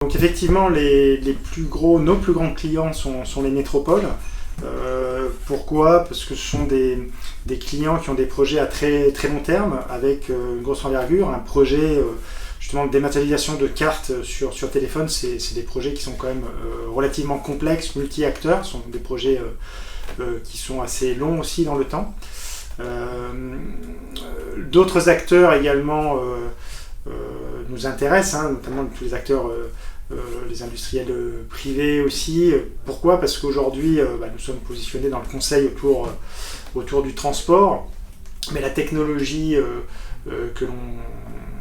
Donc effectivement, nos plus grands clients sont les métropoles. Pourquoi? Parce que ce sont des clients qui ont des projets à très, très long terme, avec une grosse envergure. Un projet justement de dématérialisation de cartes sur téléphone, c'est des projets qui sont quand même relativement complexes, multi-acteurs. Ce sont des projets qui sont assez longs aussi dans le temps. D'autres acteurs également nous intéressent, notamment tous les acteurs, les industriels privés aussi. Pourquoi? Parce qu'aujourd'hui, nous sommes positionnés dans le conseil autour du transport, mais la technologie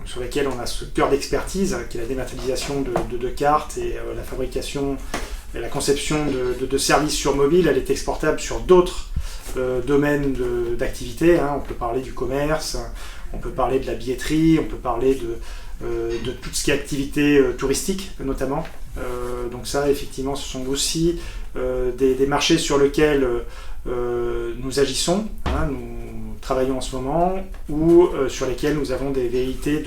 sur laquelle on a ce cœur d'expertise, qui est la dématérialisation de cartes et la fabrication et la conception de services sur mobile, elle est exportable sur d'autres domaines d'activité. On peut parler du commerce, on peut parler de la billetterie, on peut parler de tout ce qui est activité touristique notamment. Donc ça, effectivement, ce sont aussi des marchés sur lesquels nous agissons, nous travaillons en ce moment, ou sur lesquels nous avons des velléités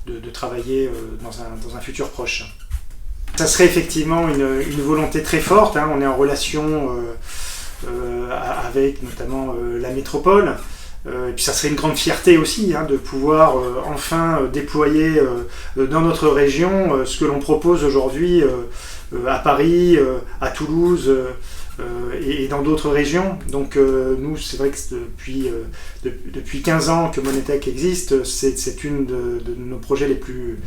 de travailler dans un futur proche. Ça serait effectivement une volonté très forte. On est en relation avec notamment la métropole. Et puis ça serait une grande fierté aussi de pouvoir enfin déployer dans notre région ce que l'on propose aujourd'hui à Paris, à Toulouse et dans d'autres régions. Donc nous, c'est vrai que depuis 15 ans que Monetech existe, c'est une de nos projets que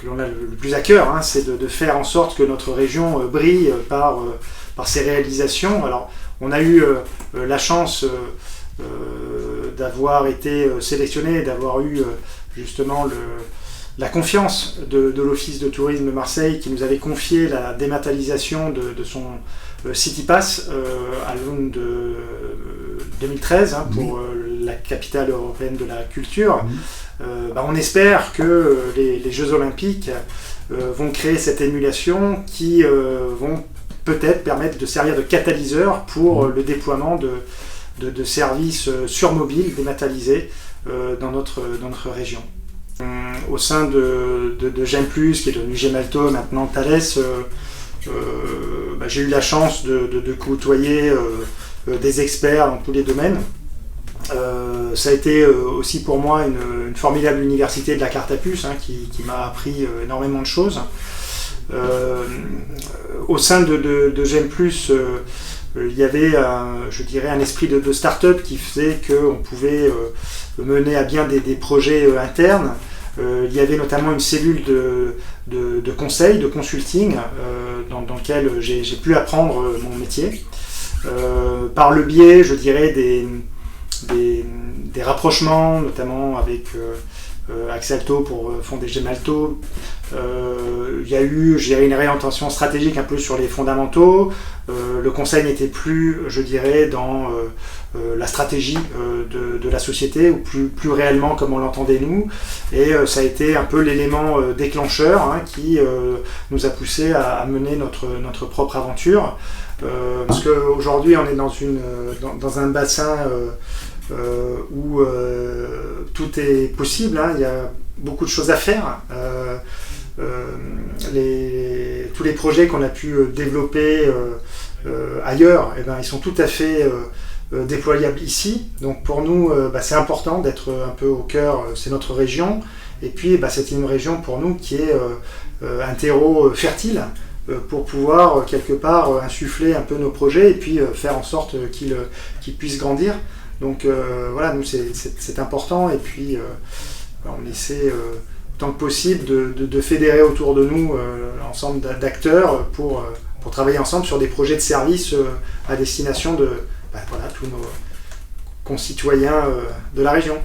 l'on a le plus à cœur, c'est de faire en sorte que notre région brille par ses réalisations. Alors on a eu la chance d'avoir été sélectionné, d'avoir eu justement la confiance de l'Office de tourisme de Marseille, qui nous avait confié la dématérialisation de son CityPass à l'aune de 2013 pour la capitale européenne de la culture. On espère que les Jeux Olympiques vont créer cette émulation qui vont peut-être permettre de servir de catalyseur pour le déploiement de services sur mobile dématérialisés dans notre région. Au sein de GEM+, qui est devenu Gemalto, maintenant Thales, j'ai eu la chance de côtoyer des experts dans tous les domaines. Ça a été aussi pour moi une formidable université de la carte à puce qui m'a appris énormément de choses. Au sein de GEM+, il y avait un esprit de start-up qui faisait qu'on pouvait mener à bien des projets internes. Il y avait notamment une cellule de conseil, de consulting, dans laquelle j'ai pu apprendre mon métier. Par le biais, je dirais, des rapprochements, notamment avec Axalto pour fonder Gemalto. Il y a eu, une réorientation stratégique un peu sur les fondamentaux. Le conseil n'était plus, je dirais, dans la stratégie de la société, ou plus réellement comme on l'entendait nous. Et ça a été un peu l'élément déclencheur qui nous a poussé à mener notre propre aventure. Parce qu'aujourd'hui, on est dans un bassin où tout est possible. Il y a beaucoup de choses à faire. Tous les projets qu'on a pu développer ailleurs, ils sont tout à fait déployables ici. Donc pour nous, c'est important d'être un peu au cœur, c'est notre région. Et puis c'est une région pour nous qui est un terreau fertile pour pouvoir quelque part insuffler un peu nos projets et puis faire en sorte qu'ils puissent grandir. Donc voilà, nous c'est important, et puis on essaie autant que possible de fédérer autour de nous l'ensemble d'acteurs pour travailler ensemble sur des projets de services à destination de tous nos concitoyens de la région.